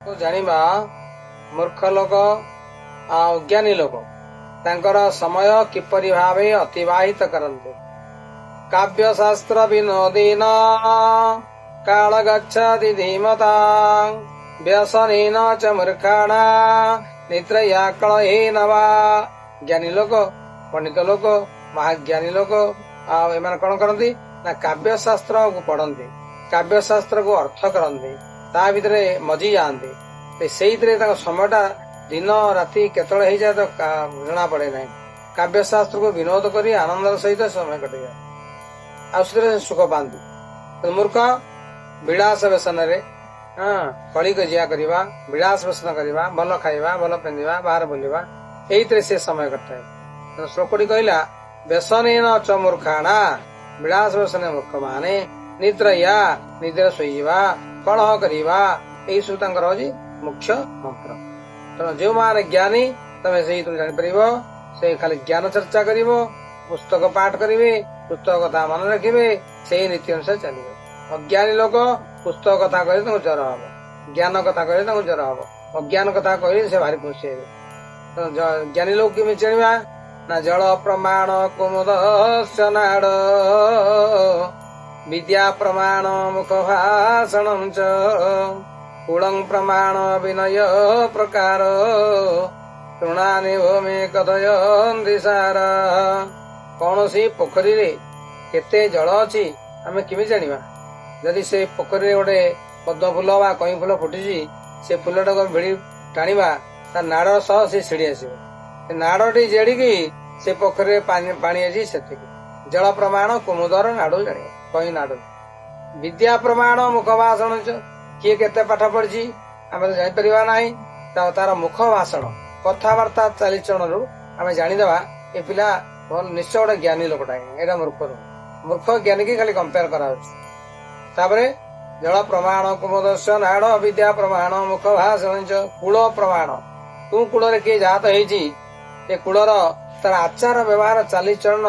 जानिबा मूर्ख लोक अज्ञानी लोक तांकर समय किपरि भावे अतिवाहित करन्ते। काव्य शास्त्र विनोदेन काल गच्छति धीमता व्यसनेन च मूर्खाणा निद्रया कलहेन वा। ज्ञानी लोक पंडित लोक महाज्ञानी लोक एमान कौन करती ना काव्य शास्त्र को पढ़ते, काव्य शास्त्र को अर्थ करते, ता भितर मजी जाते। से समयटा दिन राति केतळे हो जाए तो जना पड़े ना। काव्य शास्त्र को विनोद कर आनंद सहित समय कटे जाए, सुख पाती। मूर्ख विलास व्यसन कली कजिया करवा, विलास व्यसन करवा, भल खाइबा, भल पिंधा, बाहर बुलवा, यही से समय कटाए। श्लोकटी कहला व्यसन च मूर्खाणा, विलास व्यसन मूर्ख माने निद्रया निद्रा शोवा, कलह करवा, यही सब मुख्य मंत्र। तेना जो मान ज्ञानी तमें से जापर से खाली ज्ञान चर्चा कर, पुस्तक पाठ करेंगे, पुस्तक कथा मन रखिए, से नीति अनुसार चलिए। अज्ञानी लोक पुस्तक कथा कहले ज्वर हम, ज्ञान कथा कहले ज्वर हम, अज्ञान कथा कहले से भारी खुशी हे। ज्ञानी लोक किमें चलिबा ना जल प्रमाण कुमुद नाड़ विद्या प्रमाण मुख भाषण कुलं प्रमाण विनय प्रकार तृणानि भूमि कथयन्ति सार। कौन सी पोखरी रे केते जल अच्छी आमे किमी जानिबा? जदि से पोखरी रे गोटे पद्म फूल बा कई फूल फुटी से फूलटा को भिड़ी टाणिबा ता नाड़ सह से छिड़ी आसिबो। नाड़टी जेड़िकी से पोखरी पानी अच्छी से जल प्रमाण कुमुदर नाड़ू जानिबा कई नाड़ू। विद्या प्रमाण मुख भाषण किए केते पाठ पढ़ी आम तो जापर ना, तार मुख भाषण कथबार्ता चालीचरण रु आम जानीदे ये पिला निश्चय गोटे ज्ञानी लोकटा, यहाँ मूर्ख मूर्ख ज्ञानी की खाली कंपेयर करावे। जल प्रमाण कुमुदस्य नाड़ विद्या प्रमाण मुख भाषण कूल प्रमाण तू कूल किए जात हो कूलर तार आचार व्यवहार चालीचरण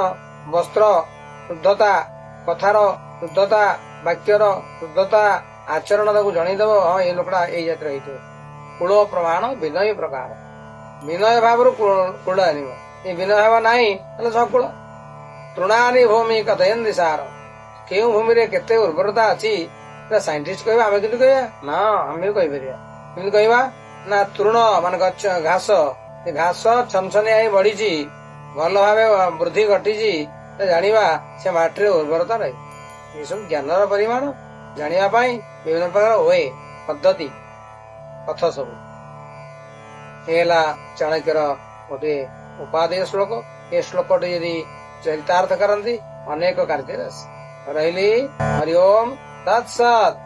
वस्त्र शुद्धता कथार शुद्धता वाक्यर शुद्धता आचरण जनईदेव हाँ ये लोकटा यही जातिर हो। कूल प्रमाण विनय प्रकार विनय भाव कूल आन ये विनय भाव ना सब कूल। तृणानि भूमि कथयन्ति सार क्यों भूमि रे केते उर्वरता अच्छी साइंटिस्ट कह आम कि ना आम भी कहीपर कहवा ना तृण मान घास घास छनछनिया ही बढ़ी भल भाव वृद्धि घटी जानिबा से माटी उर्वरता रही। ये सब ज्ञान परिमाण जानिबा पाई विभिन्न प्रकार वे पद्धति पथ सब चाणक्यर गोटे उपादेय श्लोक। ये श्लोकटी यदि चरितार्थ करती अनेक कार्य रही। हरि ओम तत्सत।